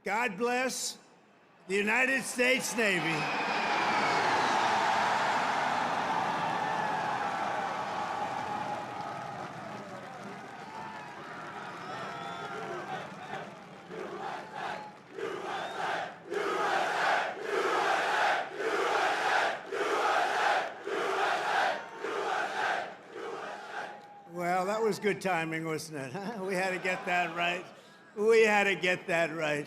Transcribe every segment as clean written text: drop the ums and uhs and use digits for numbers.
God bless the United States Navy. Well, that was good timing, wasn't it? Huh? We had to get that right. We had to get that right.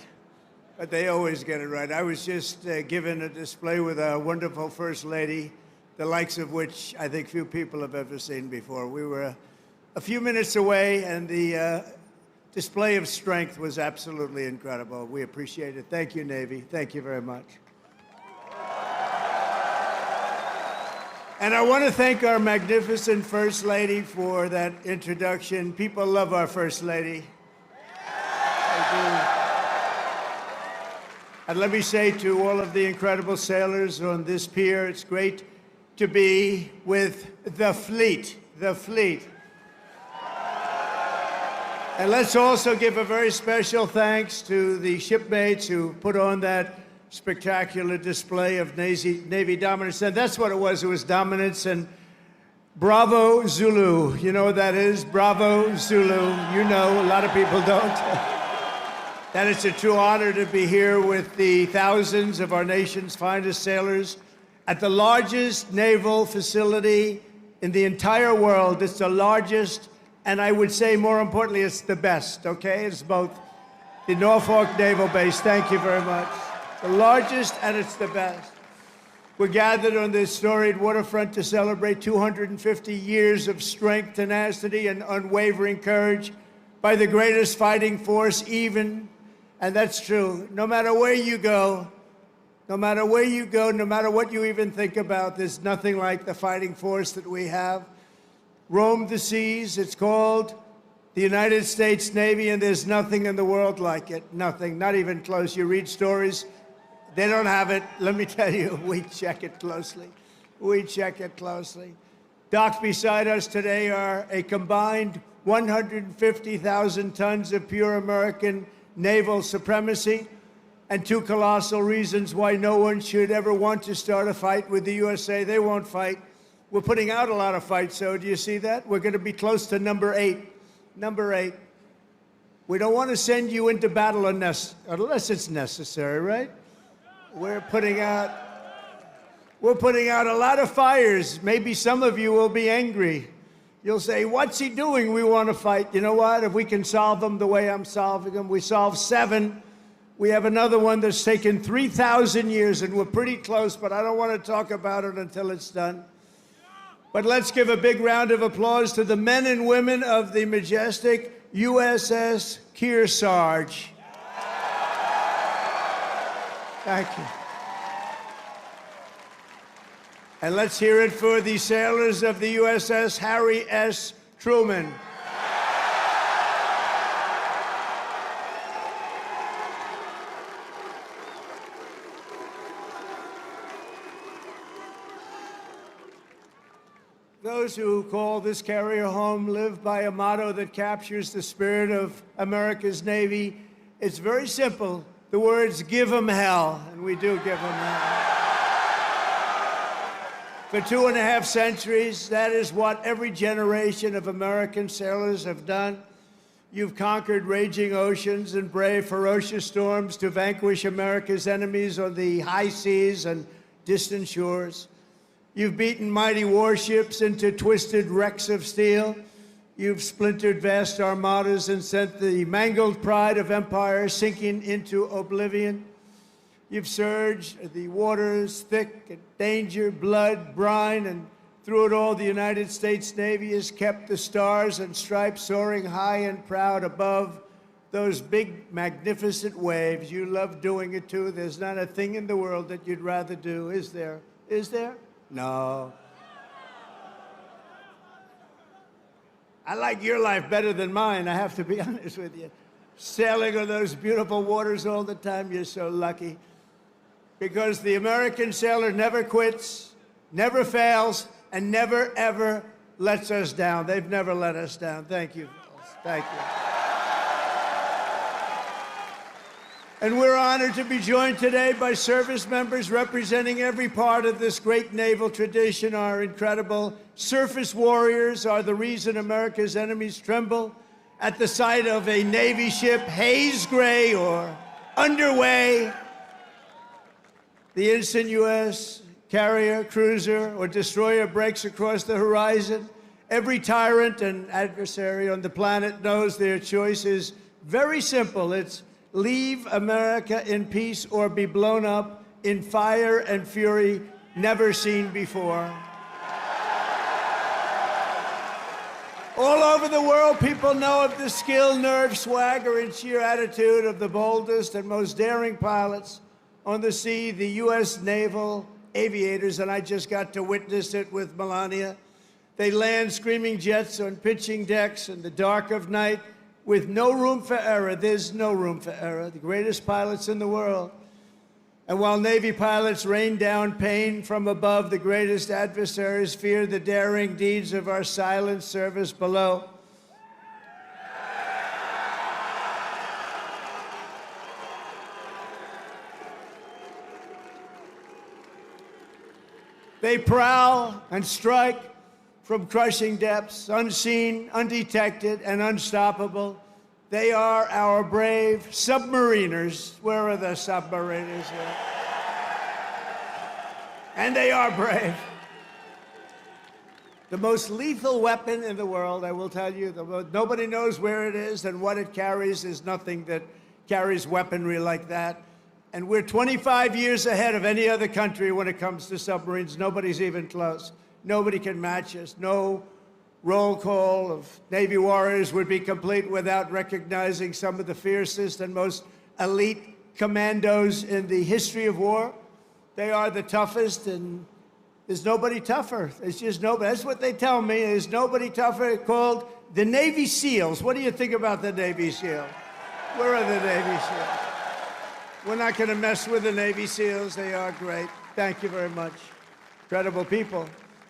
But they always get it right. I was just given a display with a wonderful First Lady, the likes of which I think few people have ever seen before. We were a few minutes away, and the display of strength was absolutely incredible. We appreciate it. Thank you, Navy. Thank you very much. And I want to thank our magnificent First Lady for that introduction. People love our First Lady. They do. And let me say to all of the incredible sailors on this pier, it's great to be with the fleet, the fleet. And let's also give a very special thanks to the shipmates who put on that spectacular display of Navy dominance. And that's what it was dominance. And bravo, Zulu. You know what that is? Bravo, Zulu. You know, a lot of people don't. That it's a true honor to be here with the thousands of our nation's finest sailors at the largest naval facility in the entire world. It's the largest, and I would say more importantly, it's the best, okay? It's both the Norfolk Naval Base. Thank you very much. The largest, and it's the best. We're gathered on this storied waterfront to celebrate 250 years of strength, tenacity, and unwavering courage by the greatest fighting force even. And that's true. No matter where you go, no matter where you go, no matter what you even think about, there's nothing like the fighting force that we have. Roam the seas, it's called the United States Navy, and there's nothing in the world like it. Nothing, not even close. You read stories, they don't have it. Let me tell you, we check it closely. We check it closely. Docked beside us today are a combined 150,000 tons of pure American naval supremacy, and two colossal reasons why no one should ever want to start a fight with the USA. They won't fight. We're putting out a lot of fights, so do you see that? We're going to be close to number 8. Number 8. We don't want to send you into battle unless it's necessary, right? We're putting out a lot of fires. Maybe some of you will be angry. You'll say, what's he doing? We want to fight. You know what? If we can solve them the way I'm solving them, we solve 7. We have another one that's taken 3,000 years, and we're pretty close, but I don't want to talk about it until it's done. But let's give a big round of applause to the men and women of the majestic USS Kearsarge. Thank you. And let's hear it for the sailors of the USS Harry S. Truman. Those who call this carrier home live by a motto that captures the spirit of America's Navy. It's very simple. The words, give 'em hell, and we do give 'em hell. For 2.5 centuries, that is what every generation of American sailors have done. You've conquered raging oceans and braved ferocious storms to vanquish America's enemies on the high seas and distant shores. You've beaten mighty warships into twisted wrecks of steel. You've splintered vast armadas and sent the mangled pride of empire sinking into oblivion. You've surged the waters thick and danger, blood, brine, and through it all, the United States Navy has kept the stars and stripes soaring high and proud above those big, magnificent waves. You love doing it too. There's not a thing in the world that you'd rather do, is there? Is there? No. I like your life better than mine, I have to be honest with you. Sailing on those beautiful waters all the time, you're so lucky. Because the American sailor never quits, never fails, and never, ever lets us down. They've never let us down. Thank you. Thank you. And we're honored to be joined today by service members representing every part of this great naval tradition. Our incredible surface warriors are the reason America's enemies tremble at the sight of a Navy ship haze gray or underway. The instant U.S. carrier, cruiser, or destroyer breaks across the horizon, every tyrant and adversary on the planet knows their choice is very simple. It's leave America in peace or be blown up in fire and fury never seen before. All over the world, people know of the skill, nerve, swagger, and sheer attitude of the boldest and most daring pilots on the sea, the U.S. naval aviators, and I just got to witness it with Melania. They land screaming jets on pitching decks in the dark of night with no room for error. There's no room for error. The greatest pilots in the world. And while Navy pilots rain down pain from above, the greatest adversaries fear the daring deeds of our silent service below. They prowl and strike from crushing depths, unseen, undetected, and unstoppable. They are our brave submariners. Where are the submariners here? And they are brave. The most lethal weapon in the world, I will tell you, nobody knows where it is and what it carries. There's nothing that carries weaponry like that. And we're 25 years ahead of any other country when it comes to submarines. Nobody's even close. Nobody can match us. No roll call of Navy warriors would be complete without recognizing some of the fiercest and most elite commandos in the history of war. They are the toughest, and there's nobody tougher. There's just nobody. That's what they tell me. There's nobody tougher. Called the Navy SEALs. What do you think about the Navy SEALs? Where are the Navy SEALs? We're not going to mess with the Navy SEALs. They are great. Thank you very much. Incredible people.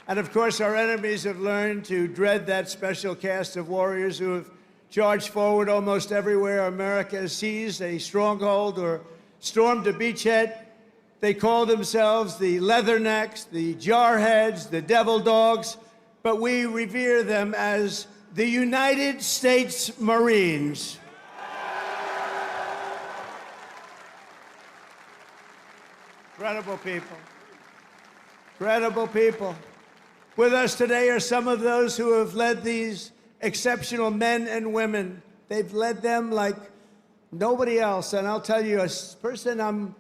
And of course, our enemies have learned to dread that special cast of warriors who have charged forward almost everywhere America has seized a stronghold or stormed a beachhead. They call themselves the Leathernecks, the Jarheads, the Devil Dogs, but we revere them as the United States Marines. Incredible people. Incredible people. With us today are some of those who have led these exceptional men and women. They've led them like nobody else. And I'll tell you, a person I'm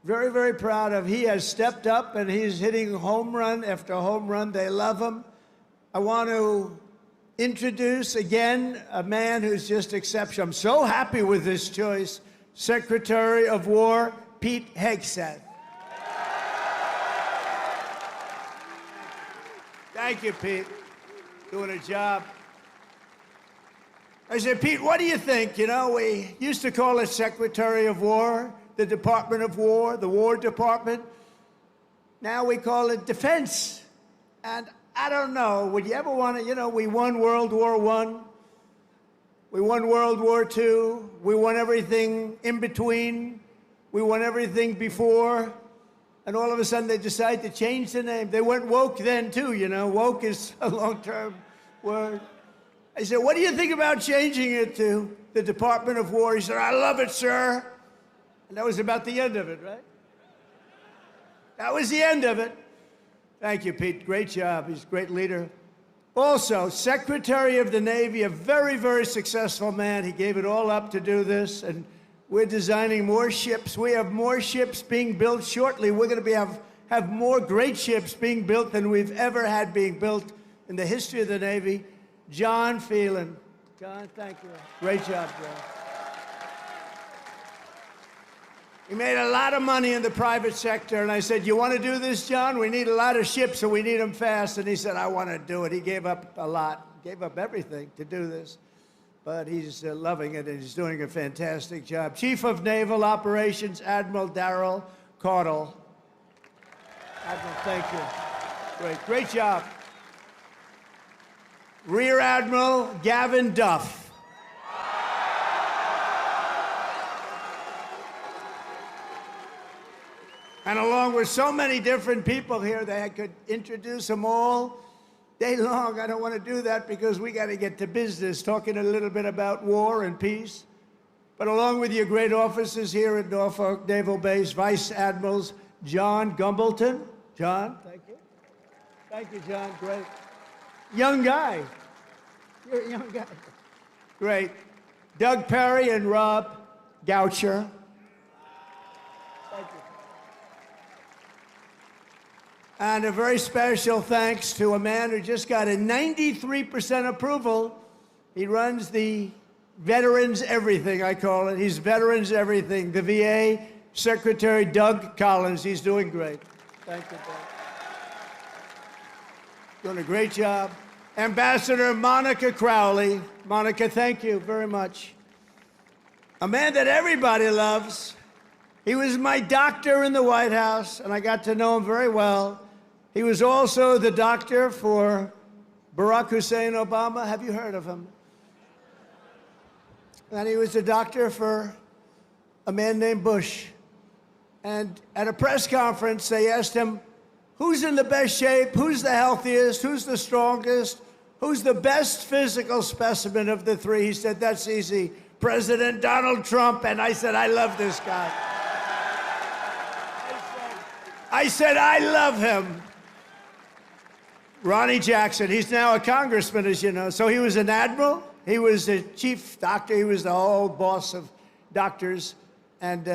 very, very proud of, he has stepped up and he's hitting home run after home run. They love him. I want to introduce again a man who's just exceptional. I'm so happy with this choice. Secretary of War, Pete Hegseth. Thank you, Pete. Doing a job. I said, Pete, what do you think? You know, we used to call it Secretary of War, the Department of War, the War Department. Now we call it Defense. And I don't know, would you ever want to, you know, we won World War I. We won World War II. We won everything in between. We won everything before. And all of a sudden, they decide to change the name. They went woke then, too, you know. Woke is a long-term word. I said, what do you think about changing it to the Department of War? He said, I love it, sir. And that was about the end of it, right? That was the end of it. Thank you, Pete. Great job. He's a great leader. Also, Secretary of the Navy, a very, very successful man. He gave it all up to do this. And we're designing more ships. We have more ships being built shortly. We're going to have more great ships being built than we've ever had being built in the history of the Navy. John Phelan. John, thank you. Great job, John. He made a lot of money in the private sector, and I said, you want to do this, John? We need a lot of ships, so we need them fast. And he said, I want to do it. He gave up a lot, gave up everything to do this. But he's loving it, and he's doing a fantastic job. Chief of Naval Operations, Admiral Darrell Caudle. Admiral, thank you. Great job. Rear Admiral Gavin Duff. And along with so many different people here, I could introduce them all day long. I don't want to do that because we got to get to business, talking a little bit about war and peace. But along with your great officers here at Norfolk Naval Base, Vice Admirals John Gumbleton. John, thank you. Thank you, John, great. Young guy. You're a young guy. Great. Doug Perry and Rob Goucher. Thank you. And a very special thanks to a man who just got a 93% approval. He runs the Veterans Everything, I call it. He's Veterans Everything. The VA Secretary Doug Collins. He's doing great. Thank you, Doug. Doing a great job. Ambassador Monica Crowley. Monica, thank you very much. A man that everybody loves. He was my doctor in the White House, and I got to know him very well. He was also the doctor for Barack Hussein Obama. Have you heard of him? And he was the doctor for a man named Bush. And at a press conference, they asked him, who's in the best shape? Who's the healthiest? Who's the strongest? Who's the best physical specimen of the three? He said, that's easy. President Donald Trump. And I said, I love this guy. I said, I love him. Ronnie Jackson, he's now a congressman, as you know. So he was an admiral. He was the chief doctor. He was the whole boss of doctors. And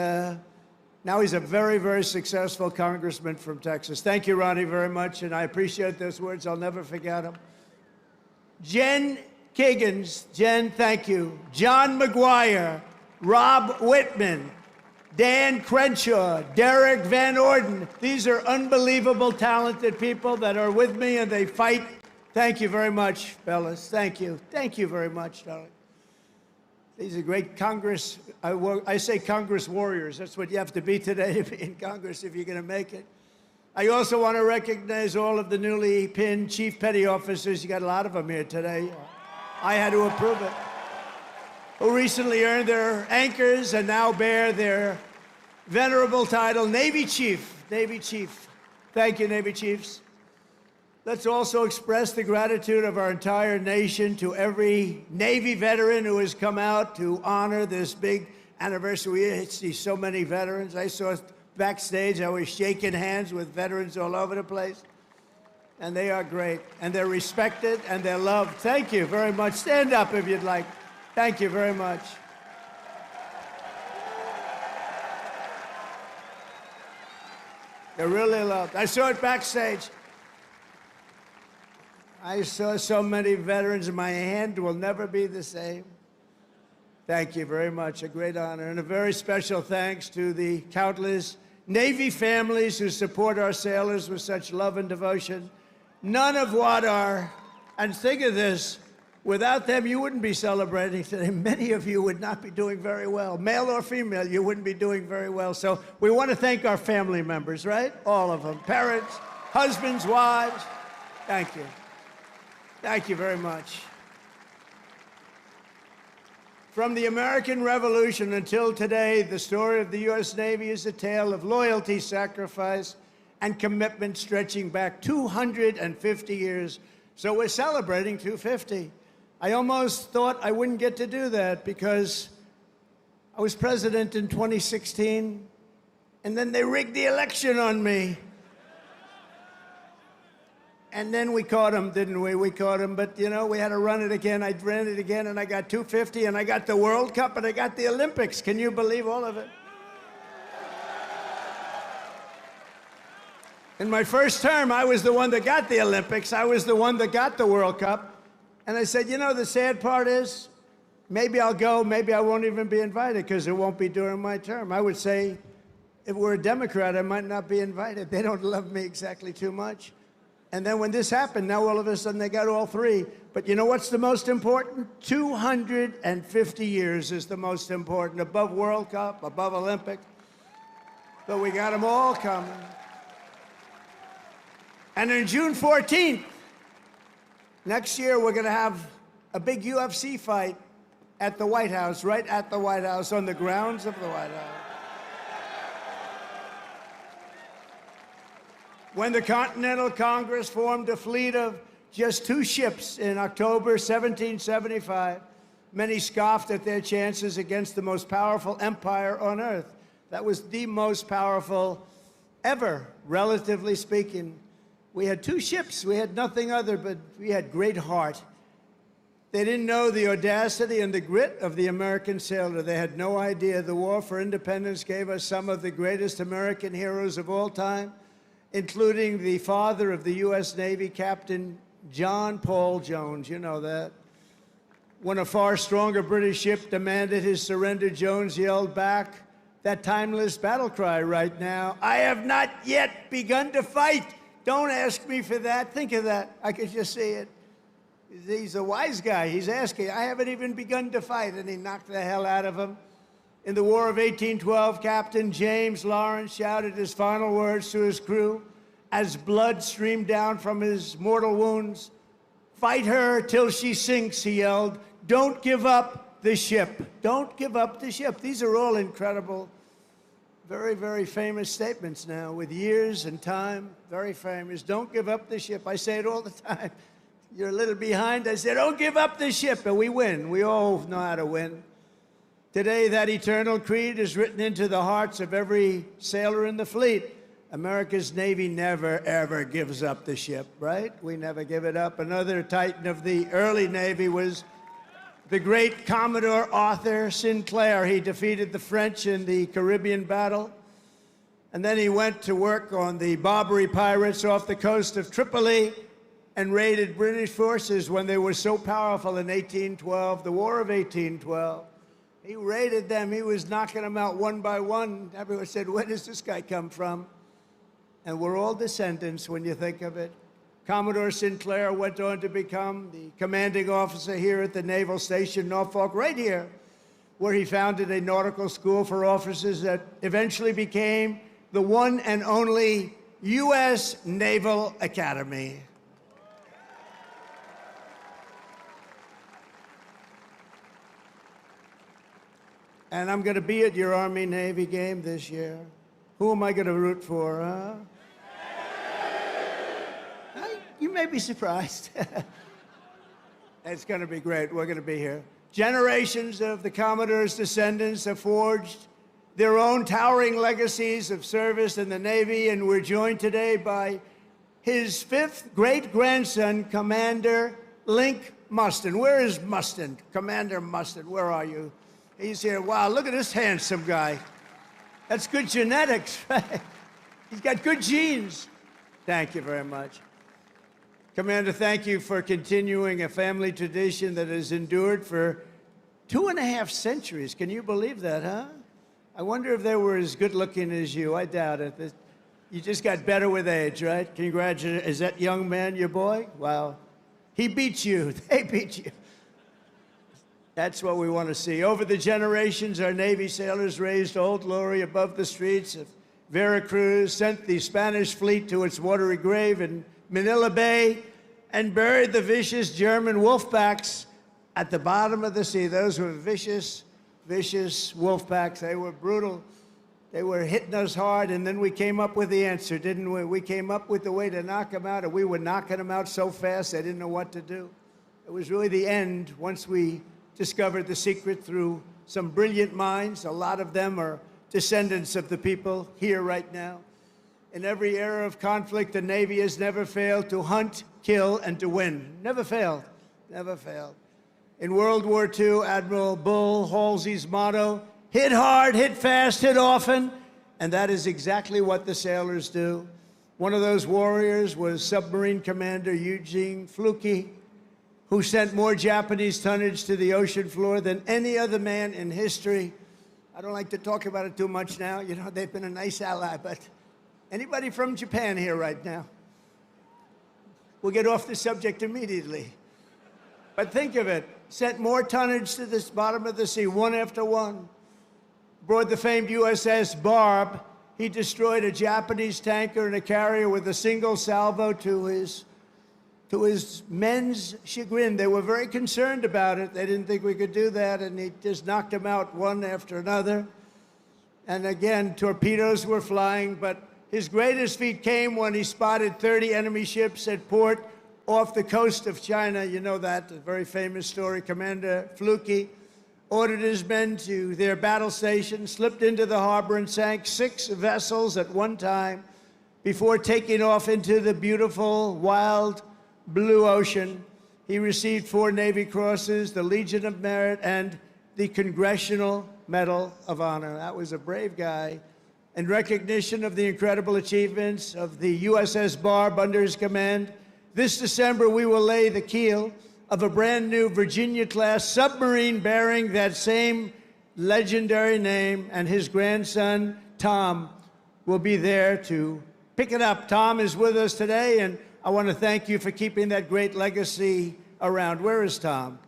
now he's a very, very successful congressman from Texas. Thank you, Ronnie, very much. And I appreciate those words. I'll never forget them. Jen Kiggins. Jen, thank you. John McGuire. Rob Whitman. Dan Crenshaw, Derek Van Orden. These are unbelievable, talented people that are with me, and they fight. Thank you very much, fellas. Thank you. Thank you very much, darling. These are great Congress. I say Congress warriors. That's what you have to be today to be in Congress if you're going to make it. I also want to recognize all of the newly pinned chief petty officers. You got a lot of them here today. I had to approve it. Who recently earned their anchors and now bear their venerable title, Navy Chief. Navy Chief. Thank you, Navy Chiefs. Let's also express the gratitude of our entire nation to every Navy veteran who has come out to honor this big anniversary. We see so many veterans. I saw backstage, I was shaking hands with veterans all over the place. And they are great. And they're respected and they're loved. Thank you very much. Stand up if you'd like. Thank you very much. They're really loved. I saw it backstage. I saw so many veterans. My hand will never be the same. Thank you very much. A great honor. And a very special thanks to the countless Navy families who support our sailors with such love and devotion. None of what are, and think of this, without them, you wouldn't be celebrating today. Many of you would not be doing very well. Male or female, you wouldn't be doing very well. So we want to thank our family members, right? All of them. Parents, husbands, wives. Thank you. Thank you very much. From the American Revolution until today, the story of the U.S. Navy is a tale of loyalty, sacrifice, and commitment stretching back 250 years. So we're celebrating 250. I almost thought I wouldn't get to do that because I was president in 2016, and then they rigged the election on me. And then we caught him, didn't we? We caught him, but you know, we had to run it again. I ran it again, and I got 250, and I got the World Cup, and I got the Olympics. Can you believe all of it? In my first term, I was the one that got the Olympics. I was the one that got the World Cup. And I said, you know, the sad part is, maybe I'll go, maybe I won't even be invited because it won't be during my term. I would say, if we're a Democrat, I might not be invited. They don't love me exactly too much. And then when this happened, now all of a sudden they got all three. But you know what's the most important? 250 years is the most important, above World Cup, above Olympics. But we got them all coming. And on June 14th, next year, we're going to have a big UFC fight at the White House, right at the White House, on the grounds of the White House. When the Continental Congress formed a fleet of just 2 ships in October 1775, many scoffed at their chances against the most powerful empire on earth. That was the most powerful ever, relatively speaking. We had 2 ships. We had nothing other, but we had great heart. They didn't know the audacity and the grit of the American sailor. They had no idea the war for independence gave us some of the greatest American heroes of all time, including the father of the U.S. Navy, Captain John Paul Jones. You know that. When a far stronger British ship demanded his surrender, Jones yelled back that timeless battle cry right now: "I have not yet begun to fight." Don't ask me for that. Think of that. I could just see it. He's a wise guy. He's asking, I haven't even begun to fight, and he knocked the hell out of him. In the War of 1812, Captain James Lawrence shouted his final words to his crew as blood streamed down from his mortal wounds. "Fight her till she sinks," he yelled. "Don't give up the ship. Don't give up the ship." These are all incredible, very, very famous statements now, with years and time, very famous. Don't give up the ship. I say it all the time. You're a little behind. I say, don't give up the ship, and we win. We all know how to win. Today, that eternal creed is written into the hearts of every sailor in the fleet. America's Navy never, ever gives up the ship, right? We never give it up. Another titan of the early Navy was the great Commodore Arthur Sinclair. He defeated the French in the Caribbean battle, and then he went to work on the Barbary pirates off the coast of Tripoli and raided British forces when they were so powerful in 1812, the War of 1812. He raided them. He was knocking them out one by one. Everyone said, where does this guy come from? And we're all descendants when you think of it. Commodore Sinclair went on to become the commanding officer here at the Naval Station Norfolk, right here, where he founded a nautical school for officers that eventually became the one and only U.S. Naval Academy. And I'm going to be at your Army-Navy game this year. Who am I going to root for, huh? You may be surprised. It's going to be great. We're going to be here. Generations of the Commodore's descendants have forged their own towering legacies of service in the Navy, and we're joined today by his 5th great-grandson, Commander Link Mustin. Where is Mustin? Commander Mustin, where are you? He's here. Wow, look at this handsome guy. That's good genetics, right? He's got good genes. Thank you very much. Commander, thank you for continuing a family tradition that has endured for 2.5 centuries. Can you believe that, huh? I wonder if they were as good looking as you. I doubt it. You just got better with age, right? Congratulations. Is that young man your boy? Wow. He beat you. They beat you. That's what we want to see. Over the generations, our Navy sailors raised Old Glory above the streets of Veracruz, sent the Spanish fleet to its watery grave in Manila Bay, and buried the vicious German wolfpacks at the bottom of the sea. Those were vicious, vicious wolfpacks. They were brutal. They were hitting us hard, and then we came up with the answer, didn't we? We came up with the way to knock them out, and we were knocking them out so fast they didn't know what to do. It was really the end once we discovered the secret through some brilliant minds. A lot of them are descendants of the people here right now. In every era of conflict, the Navy has never failed to hunt, kill, and to win. Never failed. Never failed. In World War II, Admiral Bull Halsey's motto, hit hard, hit fast, hit often, and that is exactly what the sailors do. One of those warriors was Submarine Commander Eugene Fluke, who sent more Japanese tonnage to the ocean floor than any other man in history. I don't like to talk about it too much now. You know, they've been a nice ally, but anybody from Japan here right now? We'll get off the subject immediately. But think of it, sent more tonnage to the bottom of the sea, one after one. Aboard the famed USS Barb, he destroyed a Japanese tanker and a carrier with a single salvo to his men's chagrin. They were very concerned about it. They didn't think we could do that, and he just knocked them out one after another. And again, torpedoes were flying, but His greatest feat came when he spotted 30 enemy ships at port off the coast of China. You know that, a very famous story. Commander Fluke ordered his men to their battle station, slipped into the harbor, and sank 6 vessels at one time before taking off into the beautiful, wild blue ocean. He received 4 Navy Crosses, the Legion of Merit, and the Congressional Medal of Honor. That was a brave guy. In recognition of the incredible achievements of the USS Barb under his command, this December we will lay the keel of a brand new Virginia-class submarine bearing that same legendary name, and his grandson, Tom, will be there to pick it up. Tom is with us today, and I want to thank you for keeping that great legacy around. Where is Tom?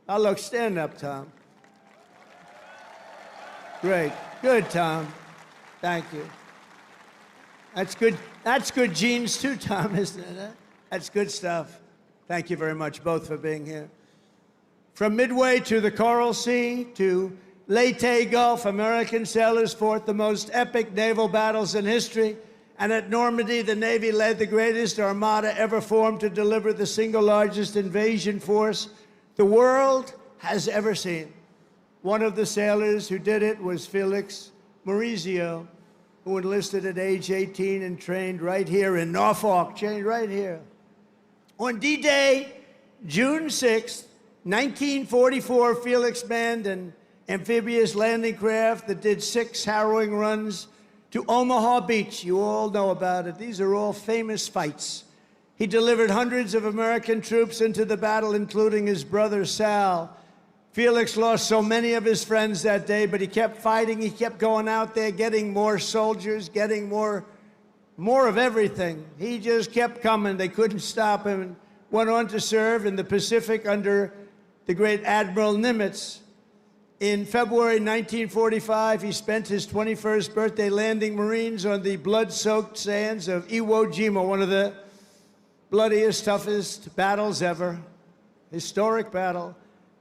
Oh, look, stand up, Tom. Great. Good, Tom. Thank you. That's good. That's good genes too, Tom, isn't it? That's good stuff. Thank you very much, both, for being here. From Midway to the Coral Sea to Leyte Gulf, American sailors fought the most epic naval battles in history. And at Normandy, the Navy led the greatest armada ever formed to deliver the single largest invasion force the world has ever seen. One of the sailors who did it was Felix Maurizio, who enlisted at age 18 and trained right here in Norfolk, trained right here. On D-Day, June 6, 1944, Felix manned an amphibious landing craft that did 6 harrowing runs to Omaha Beach. You all know about it. These are all famous fights. He delivered hundreds of American troops into the battle, including his brother Sal. Felix lost so many of his friends that day, but he kept fighting. He kept going out there, getting more soldiers, getting more of everything. He just kept coming. They couldn't stop him, and went on to serve in the Pacific under the great Admiral Nimitz. In February 1945, he spent his 21st birthday landing Marines on the blood-soaked sands of Iwo Jima, one of the bloodiest, toughest battles ever. Historic battle.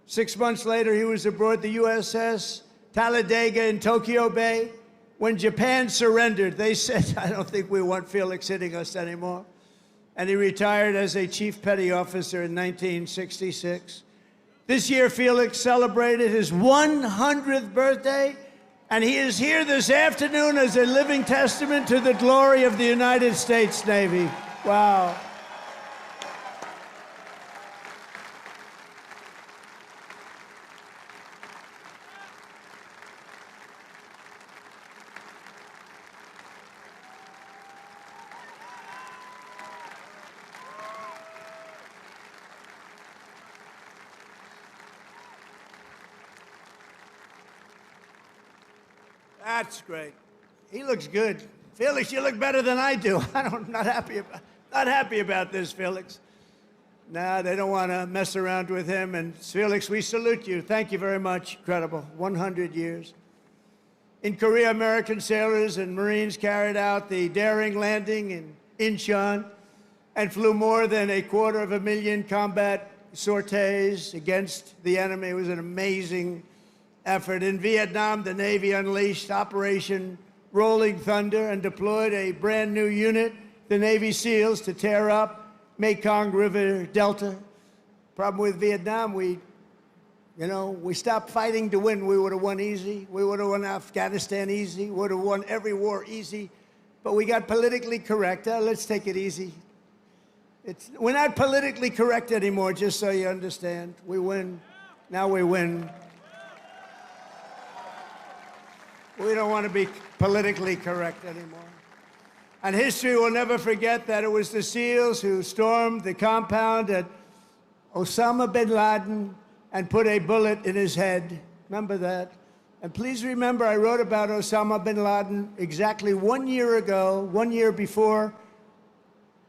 6 months later, he was aboard the USS Talladega in Tokyo Bay. When Japan surrendered, they said, I don't think we want Felix hitting us anymore. And he retired as a chief petty officer in 1966. This year, Felix celebrated his 100th birthday, and he is here this afternoon as a living testament to the glory of the United States Navy. Wow. That's great. He looks good. Felix, you look better than I do. I'm not happy about this, Felix. Nah, they don't want to mess around with him. And Felix, we salute you. Thank you very much. Incredible. 100 years. In Korea, American sailors and Marines carried out the daring landing in Incheon and flew more than 250,000 combat sorties against the enemy. It was an amazing effort. In Vietnam, the Navy unleashed Operation Rolling Thunder and deployed a brand new unit, the Navy SEALs, to tear up Mekong River Delta. Problem with Vietnam, we stopped fighting to win. We would have won easy. We would have won Afghanistan easy. We would have won every war easy. But we got politically correct. Let's take it easy. We're not politically correct anymore, just so you understand. We win. Now we win. We don't want to be politically correct anymore. And history will never forget that it was the SEALs who stormed the compound at Osama bin Laden and put a bullet in his head. Remember that? And please remember, I wrote about Osama bin Laden exactly 1 year ago, 1 year before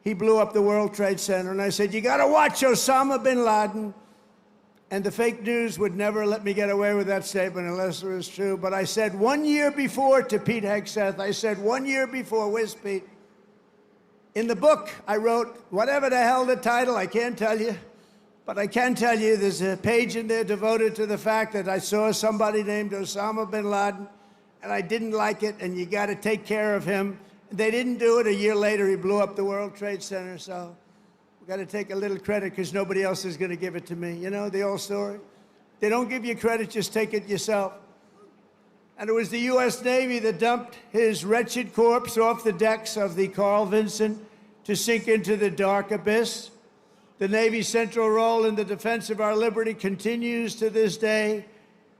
he blew up the World Trade Center. And I said, you got to watch Osama bin Laden. And the fake news would never let me get away with that statement unless it was true. But I said 1 year before to Pete Hegseth, I said 1 year before, where's Pete? In the book, I wrote, whatever the hell the title, I can't tell you. But I can tell you there's a page in there devoted to the fact that I saw somebody named Osama bin Laden, and I didn't like it, and you got to take care of him. They didn't do it. A year later, he blew up the World Trade Center. So we got to take a little credit because nobody else is going to give it to me. You know the old story? They don't give you credit, just take it yourself. And it was the U.S. Navy that dumped his wretched corpse off the decks of the Carl Vinson to sink into the dark abyss. The Navy's central role in the defense of our liberty continues to this day.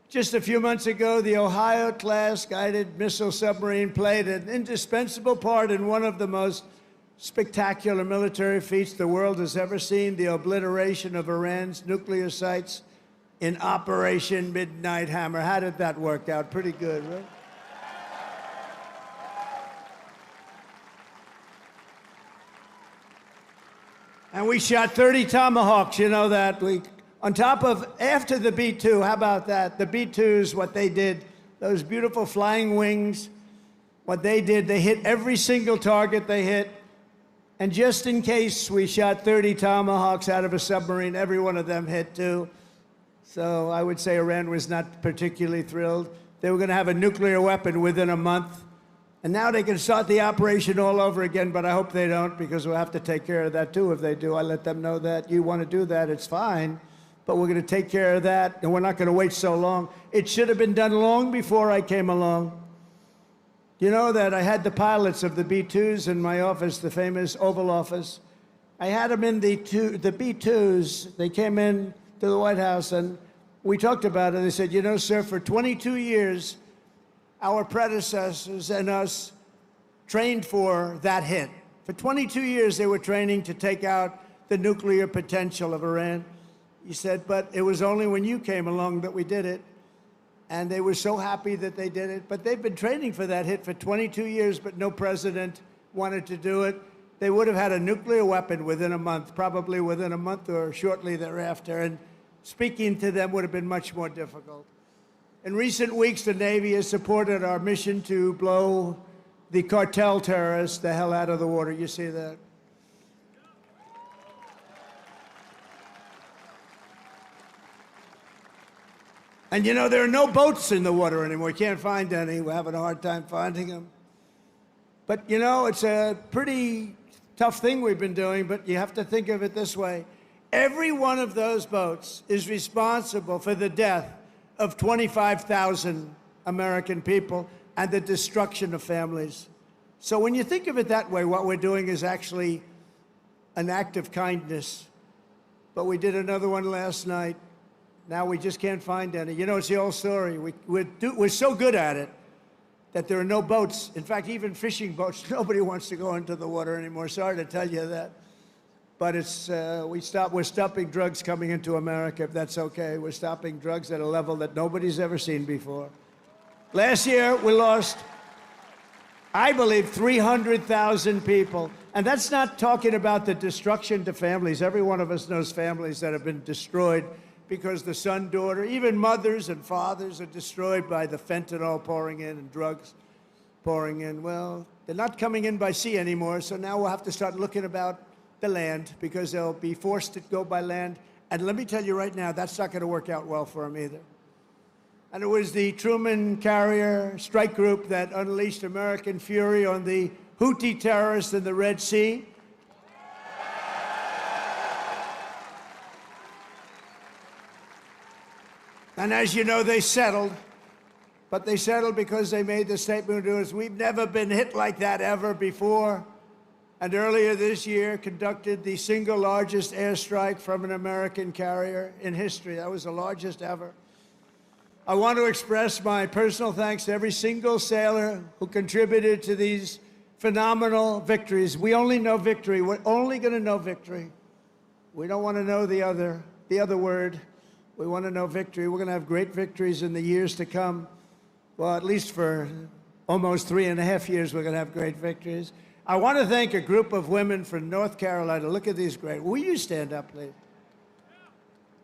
Just a few months ago, the Ohio-class guided missile submarine played an indispensable part in one of the most spectacular military feats the world has ever seen, the obliteration of Iran's nuclear sites in Operation Midnight Hammer. How did that work out? Pretty good, right? And we shot 30 Tomahawks, you know that. On top of, after the B-2, how about that? The B-2s, what they did, those beautiful flying wings, what they did, they hit every single target they hit. And just in case, we shot 30 Tomahawks out of a submarine, every one of them hit too. So I would say Iran was not particularly thrilled. They were going to have a nuclear weapon within a month. And now they can start the operation all over again, but I hope they don't, because we'll have to take care of that too if they do. I let them know that you want to do that, it's fine, but we're going to take care of that, and we're not going to wait so long. It should have been done long before I came along. You know that I had the pilots of the B-2s in my office, the famous Oval Office. I had them in the B-2s. They came in to the White House, and we talked about it. They said, you know, sir, for 22 years, our predecessors and us trained for that hit. For 22 years, they were training to take out the nuclear potential of Iran. He said, but it was only when you came along that we did it. And they were so happy that they did it. But they've been training for that hit for 22 years, but no president wanted to do it. They would have had a nuclear weapon within a month, probably within a month or shortly thereafter. And speaking to them would have been much more difficult. In recent weeks, the Navy has supported our mission to blow the cartel terrorists the hell out of the water. You see that? And you know, there are no boats in the water anymore. You can't find any. We're having a hard time finding them. But you know, it's a pretty tough thing we've been doing, but you have to think of it this way. Every one of those boats is responsible for the death of 25,000 American people and the destruction of families. So when you think of it that way, what we're doing is actually an act of kindness. But we did another one last night. Now we just can't find any. You know, it's the old story. We're so good at it that there are no boats. In fact, even fishing boats, nobody wants to go into the water anymore. Sorry to tell you that. But it's, we're stopping drugs coming into America, if that's okay. We're stopping drugs at a level that nobody's ever seen before. Last year, we lost, I believe, 300,000 people. And that's not talking about the destruction to families. Every one of us knows families that have been destroyed because the son, daughter, even mothers and fathers are destroyed by the fentanyl pouring in and drugs pouring in. Well, they're not coming in by sea anymore, so now we'll have to start looking about the land because they'll be forced to go by land. And let me tell you right now, that's not going to work out well for them either. And it was the Truman carrier strike group that unleashed American fury on the Houthi terrorists in the Red Sea. And as you know, they settled. But they settled because they made the statement to us, we've never been hit like that ever before. And earlier this year, conducted the single largest airstrike from an American carrier in history. That was the largest ever. I want to express my personal thanks to every single sailor who contributed to these phenomenal victories. We only know victory. We're only going to know victory. We don't want to know the other word. We want to know victory. We're going to have great victories in the years to come. Well, at least for almost 3.5 years, we're going to have great victories. I want to thank a group of women from North Carolina. Look at these great. Will you stand up, please?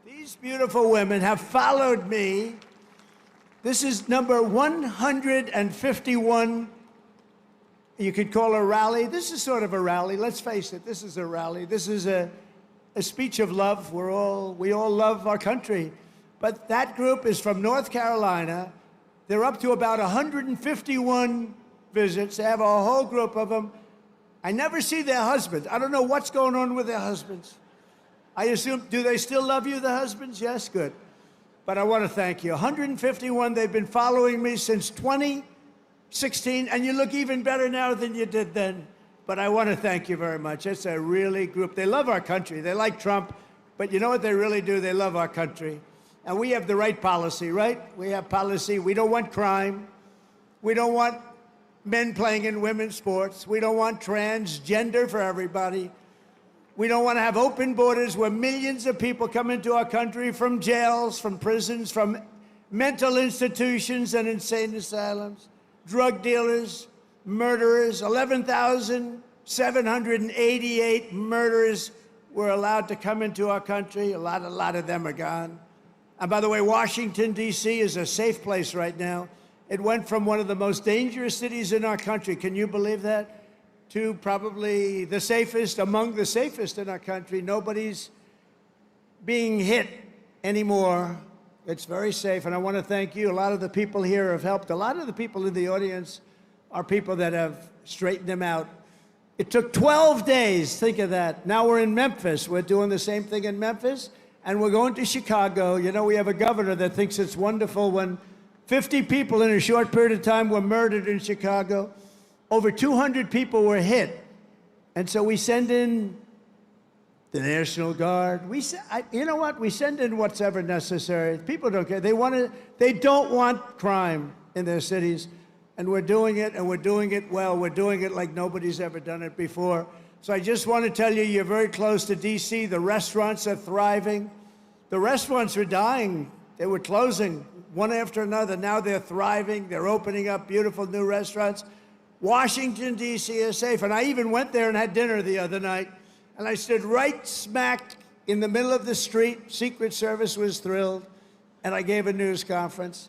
These beautiful women have followed me. This is number 151. You could call a rally. This is sort of a rally. Let's face it, this is a rally. This is a speech of love. We all love our country. But that group is from North Carolina. They're up to about 151 visits. They have a whole group of them. I never see their husbands. I don't know what's going on with their husbands. I assume, do they still love you, the husbands? Yes, good. But I want to thank you. 151, they've been following me since 2016, and you look even better now than you did then. But I want to thank you very much. It's a really group. They love our country. They like Trump, but you know what they really do? They love our country. And we have the right policy, right? We have policy. We don't want crime. We don't want men playing in women's sports. We don't want transgender for everybody. We don't want to have open borders where millions of people come into our country from jails, from prisons, from mental institutions and insane asylums, drug dealers, murderers. 11,788 murderers were allowed to come into our country. A lot of them are gone. And by the way, Washington, D.C. is a safe place right now. It went from one of the most dangerous cities in our country, can you believe that, to probably the safest, among the safest in our country. Nobody's being hit anymore. It's very safe, and I want to thank you. A lot of the people here have helped. A lot of the people in the audience are people that have straightened them out. It took 12 days, think of that. Now we're in Memphis. We're doing the same thing in Memphis, and we're going to Chicago. You know, we have a governor that thinks it's wonderful when 50 people in a short period of time were murdered in Chicago. Over 200 people were hit. And so we send in the National Guard. You know what? We send in what's ever necessary. People don't care. They don't want crime in their cities. And we're doing it, and we're doing it well. We're doing it like nobody's ever done it before. So I just want to tell you, you're very close to D.C. The restaurants are thriving. The restaurants were dying. They were closing one after another. Now they're thriving. They're opening up beautiful new restaurants. Washington, D.C. is safe. And I even went there and had dinner the other night. And I stood right smack in the middle of the street. Secret Service was thrilled. And I gave a news conference.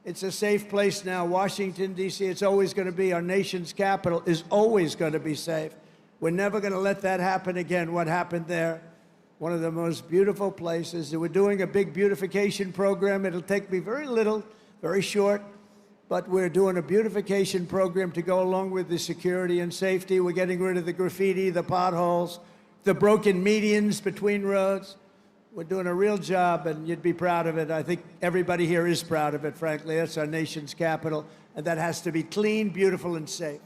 It's a safe place now. Washington, D.C., it's always going to be. Our nation's capital is always going to be safe. We're never going to let that happen again, what happened there. One of the most beautiful places. We're doing a big beautification program. It'll take me very little, very short. But we're doing a beautification program to go along with the security and safety. We're getting rid of the graffiti, the potholes, the broken medians between roads. We're doing a real job, and you'd be proud of it. I think everybody here is proud of it, frankly. That's our nation's capital, and that has to be clean, beautiful, and safe.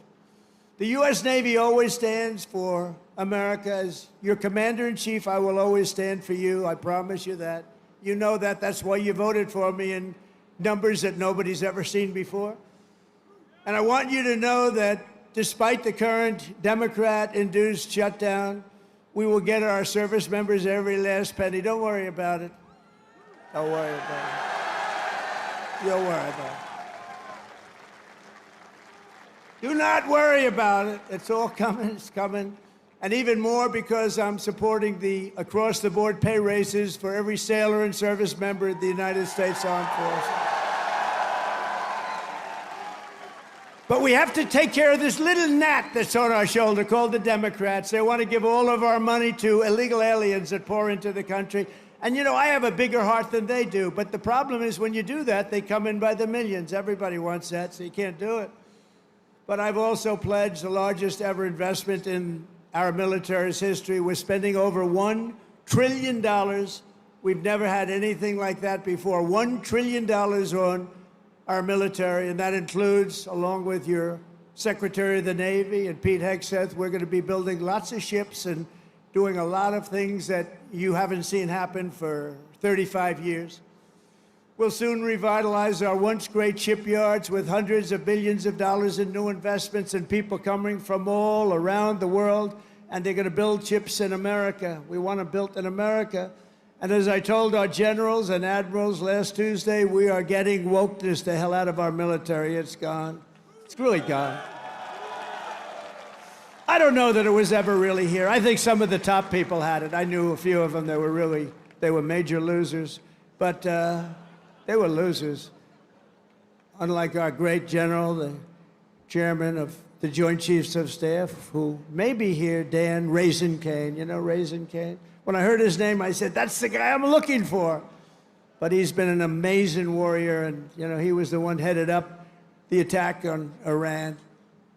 The U.S. Navy always stands for America. As your commander-in-chief, I will always stand for you. I promise you that. You know that. That's why you voted for me in numbers that nobody's ever seen before. And I want you to know that despite the current Democrat-induced shutdown, we will get our service members every last penny. Don't worry about it. Don't worry about it. Don't worry about it. Do not worry about it. It's all coming. It's coming. And even more because I'm supporting the across-the-board pay raises for every sailor and service member of the United States Armed Forces. But we have to take care of this little gnat that's on our shoulder called the Democrats. They want to give all of our money to illegal aliens that pour into the country. And, you know, I have a bigger heart than they do. But the problem is when you do that, they come in by the millions. Everybody wants that, so you can't do it. But I've also pledged the largest ever investment in our military's history. We're spending over $1 trillion. We've never had anything like that before. $1 trillion on our military, and that includes, along with your Secretary of the Navy and Pete Hegseth, we're going to be building lots of ships and doing a lot of things that you haven't seen happen for 35 years. We'll soon revitalize our once great shipyards with hundreds of billions of dollars in new investments and people coming from all around the world, and they're going to build ships in America. We want them built in America. And as I told our generals and admirals last Tuesday, we are getting wokeness the hell out of our military. It's gone. It's really gone. I don't know that it was ever really here. I think some of the top people had it. I knew a few of them that they were major losers. But they were losers. Unlike our great general, the chairman of the Joint Chiefs of Staff, who may be here, Dan Raisin Cain. You know Raisin Cain? When I heard his name, I said, that's the guy I'm looking for. But he's been an amazing warrior, and you know he was the one headed up the attack on Iran.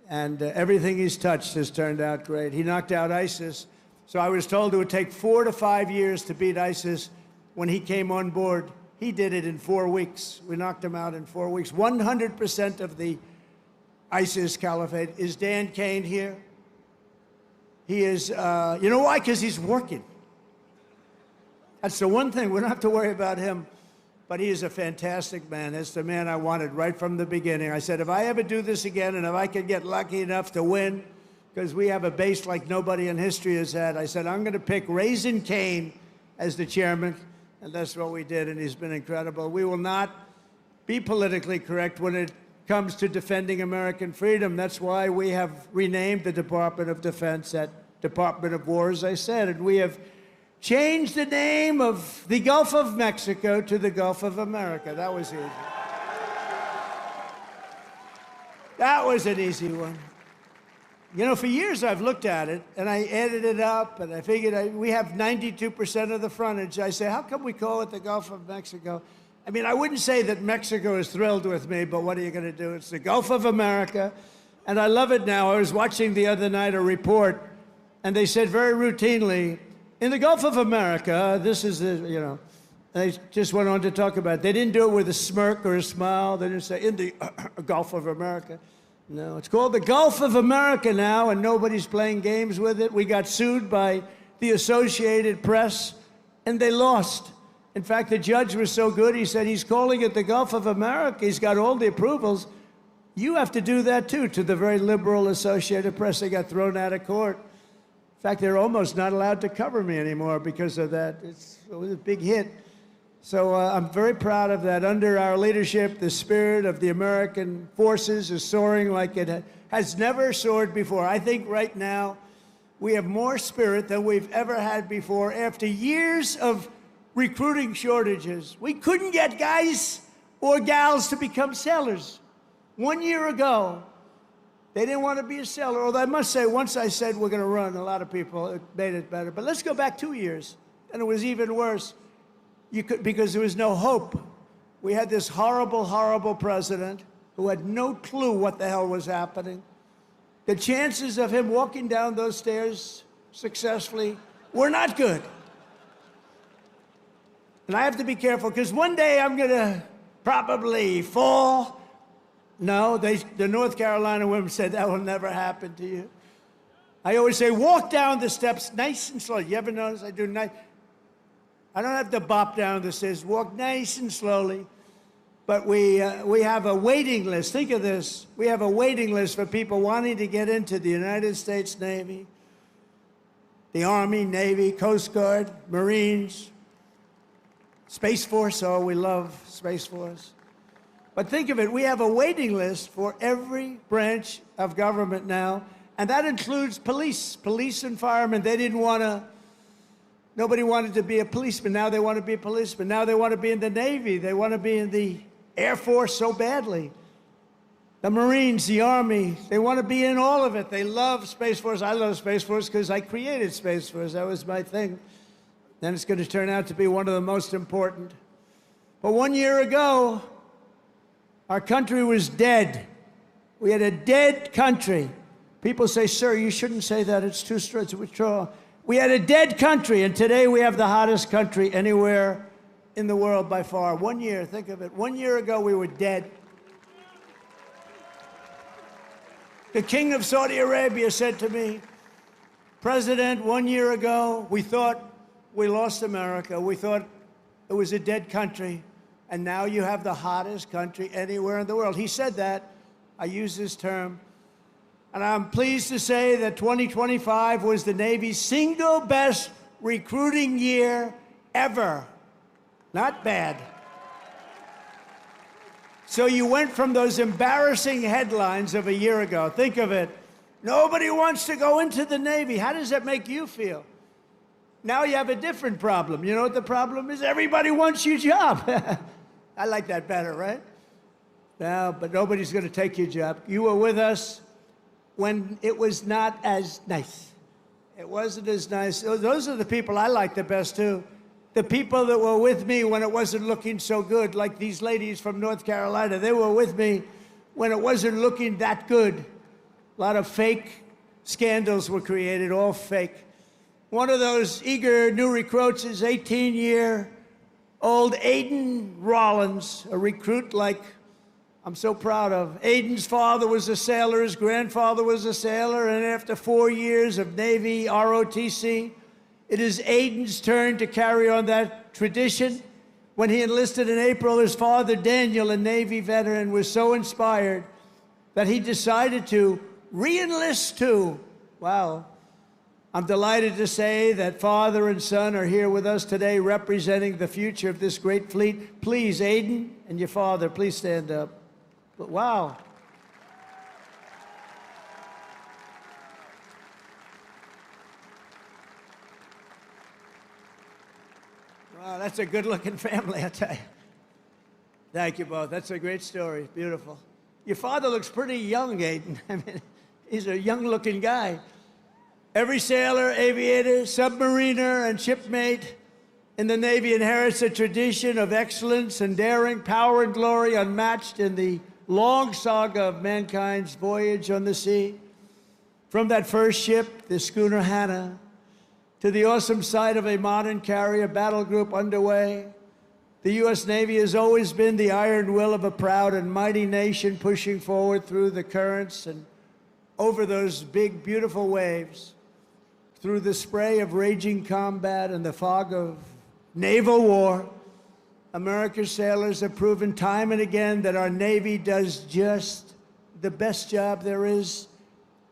And everything he's touched has turned out great. He knocked out ISIS. So I was told it would take 4 to 5 years to beat ISIS. When he came on board, he did it in 4 weeks. We knocked him out in 4 weeks. 100% of the ISIS caliphate. Is Dan Kane here? He is, you know why? Because he's working. That's the one thing. We don't have to worry about him. But he is a fantastic man. That's the man I wanted right from the beginning. I said, if I ever do this again and if I can get lucky enough to win, because we have a base like nobody in history has had, I said, I'm going to pick Raising Cane as the chairman. And that's what we did, and he's been incredible. We will not be politically correct when it comes to defending American freedom. That's why we have renamed the Department of Defense at Department of War, as I said, and we have changed the name of the Gulf of Mexico to the Gulf of America. That was easy. That was an easy one. You know, for years I've looked at it, and I added it up, and I figured we have 92% of the frontage. I say, how come we call it the Gulf of Mexico? I mean, I wouldn't say that Mexico is thrilled with me, but what are you going to do? It's the Gulf of America, and I love it now. I was watching the other night a report, and they said very routinely, in the Gulf of America, this is the, you know, they just went on to talk about it. They didn't do it with a smirk or a smile. They didn't say, in the Gulf of America. No, it's called the Gulf of America now, and nobody's playing games with it. We got sued by the Associated Press, and they lost. In fact, the judge was so good, he said, he's calling it the Gulf of America. He's got all the approvals. You have to do that, too, to the very liberal Associated Press. They got thrown out of court. In fact, they're almost not allowed to cover me anymore because of that. It was a big hit. So I'm very proud of that. Under our leadership, the spirit of the American forces is soaring like it has never soared before. I think right now we have more spirit than we've ever had before. After years of recruiting shortages, we couldn't get guys or gals to become sailors. 1 year ago, they didn't want to be a sailor. Although I must say, once I said we're going to run, a lot of people, it made it better. But let's go back 2 years, and it was even worse. Because there was no hope. We had this horrible, horrible president who had no clue what the hell was happening. The chances of him walking down those stairs successfully were not good. And I have to be careful, because one day I'm going to probably fall. No, the North Carolina women said that will never happen to you. I always say, walk down the steps nice and slow. You ever notice I do nice? I don't have to bop down the stairs. Walk nice and slowly. But we have a waiting list. Think of this. We have a waiting list for people wanting to get into the United States Navy, the Army, Navy, Coast Guard, Marines, Space Force. Oh, we love Space Force. But think of it. We have a waiting list for every branch of government now, and that includes police and firemen. They didn't want to. Nobody wanted to be a policeman. Now they want to be a policeman. Now they want to be in the Navy. They want to be in the Air Force so badly. The Marines, the Army, they want to be in all of it. They love Space Force. I love Space Force because I created Space Force. That was my thing. And it's going to turn out to be one of the most important. But 1 year ago, our country was dead. We had a dead country. People say, sir, you shouldn't say that. It's too straight to withdraw. We had a dead country, and today we have the hottest country anywhere in the world by far. 1 year, think of it. 1 year ago, we were dead. The king of Saudi Arabia said to me, President, 1 year ago, we thought we lost America. We thought it was a dead country, and now you have the hottest country anywhere in the world. He said that. I use this term. And I'm pleased to say that 2025 was the Navy's single best recruiting year ever. Not bad. So you went from those embarrassing headlines of a year ago. Think of it. Nobody wants to go into the Navy. How does that make you feel? Now you have a different problem. You know what the problem is? Everybody wants your job. I like that better, right? No, but nobody's going to take your job. You were with us when it was not as nice. It wasn't as nice. Those are the people I like the best, too. The people that were with me when it wasn't looking so good, like these ladies from North Carolina. They were with me when it wasn't looking that good. lot of fake scandals were created, all fake. One of those eager new recruits is 18-year-old Aiden Rollins, a recruit like I'm so proud of. Aiden's father was a sailor, his grandfather was a sailor, and after 4 years of Navy ROTC, it is Aiden's turn to carry on that tradition. When he enlisted in April, his father, Daniel, a Navy veteran, was so inspired that he decided to re-enlist too. Wow. I'm delighted to say that father and son are here with us today representing the future of this great fleet. Please, Aiden and your father, please stand up. But wow. Wow, that's a good-looking family, I tell you. Thank you both. That's a great story. Beautiful. Your father looks pretty young, Aiden. I mean, he's a young-looking guy. Every sailor, aviator, submariner, and shipmate in the Navy inherits a tradition of excellence and daring, power and glory unmatched in the long saga of mankind's voyage on the sea. From that first ship, the schooner Hannah, to the awesome sight of a modern carrier battle group underway, the U.S. Navy has always been the iron will of a proud and mighty nation pushing forward through the currents and over those big, beautiful waves, through the spray of raging combat and the fog of naval war. America's sailors have proven time and again that our Navy does just the best job there is.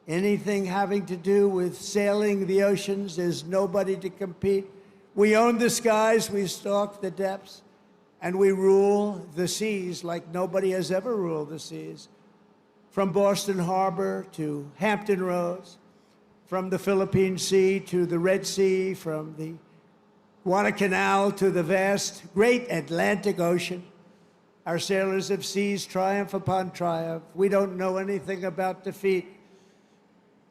Anything having to do with sailing the oceans, there's nobody to compete. We own the skies, we stalk the depths, and we rule the seas like nobody has ever ruled the seas. From Boston Harbor to Hampton Roads, from the Philippine Sea to the Red Sea, from the Guadalcanal to the vast, great Atlantic Ocean. Our sailors have seized triumph upon triumph. We don't know anything about defeat.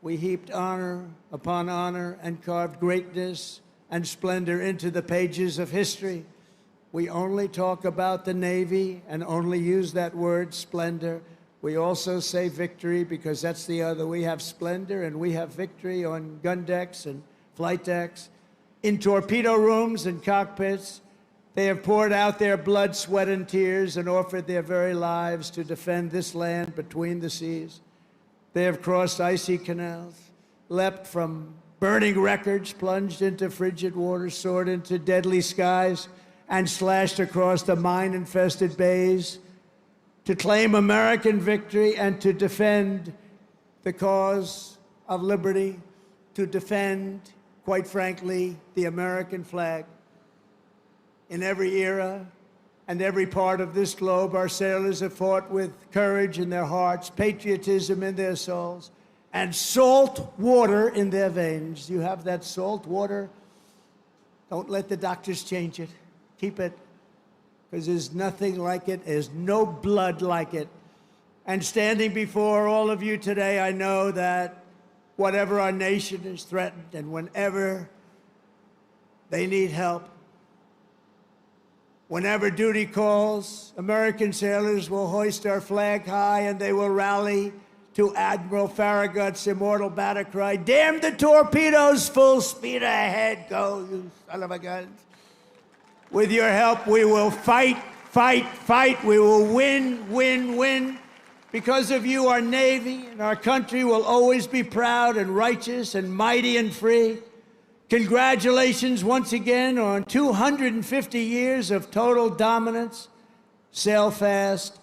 We heaped honor upon honor and carved greatness and splendor into the pages of history. We only talk about the Navy and only use that word, splendor. We also say victory because that's the other. We have splendor and we have victory on gun decks and flight decks. In torpedo rooms and cockpits, they have poured out their blood, sweat, and tears and offered their very lives to defend this land between the seas. They have crossed icy canals, leapt from burning wreckage, plunged into frigid waters, soared into deadly skies, and slashed across the mine-infested bays to claim American victory and to defend the cause of liberty, to defend, quite frankly, the American flag. In every era and every part of this globe, our sailors have fought with courage in their hearts, patriotism in their souls, and salt water in their veins. You have that salt water. Don't let the doctors change it. Keep it, because there's nothing like it. There's no blood like it. And standing before all of you today, I know that whatever our nation is threatened and whenever they need help, whenever duty calls, American sailors will hoist our flag high and they will rally to Admiral Farragut's immortal battle cry, "Damn the torpedoes, full speed ahead, go, you son of a gun." With your help, we will fight, fight, fight. We will win, win, win. Because of you, our Navy and our country will always be proud and righteous and mighty and free. Congratulations once again on 250 years of total dominance. Sail fast,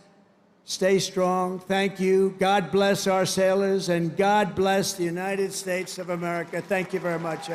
stay strong. Thank you. God bless our sailors, and God bless the United States of America. Thank you very much, everyone.